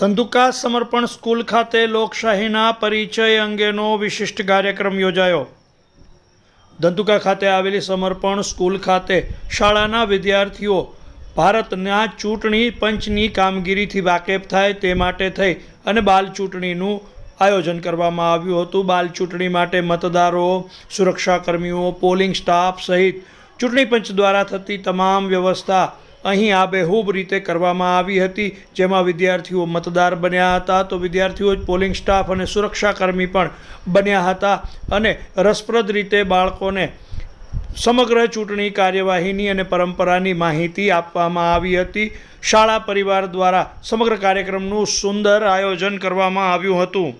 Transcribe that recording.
ધંધુકા સમર્પણ સ્કૂલ ખાતે લોકશાહીના પરિચય અંગેનો વિશિષ્ટ કાર્યક્રમ યોજાયો। ધંધુકા ખાતે આવેલી સમર્પણ સ્કૂલ ખાતે શાળાના વિદ્યાર્થીઓ ભારતના ચૂંટણી પંચની કામગીરીથી વાકેફ થાય તે માટે થઈ અને બાલ ચૂંટણીનું આયોજન કરવામાં આવ્યું હતું। બાલ ચૂંટણી માટે મતદારો, સુરક્ષાકર્મીઓ, પોલિંગ સ્ટાફ સહિત ચૂંટણી પંચ દ્વારા થતી તમામ વ્યવસ્થા અહીં આબેહૂબ રીતે કરવામાં આવી હતી, જેમાં વિદ્યાર્થીઓ મતદાર બન્યા હતા તો વિદ્યાર્થીઓ જ પોલિંગ સ્ટાફ અને સુરક્ષાકર્મી પણ બન્યા હતા અને રસપ્રદ રીતે બાળકોને સમગ્ર ચૂંટણી કાર્યવાહીની અને પરંપરાની માહિતી આપવામાં આવી હતી। શાળા પરિવાર દ્વારા સમગ્ર કાર્યક્રમનું સુંદર આયોજન કરવામાં આવ્યું હતું।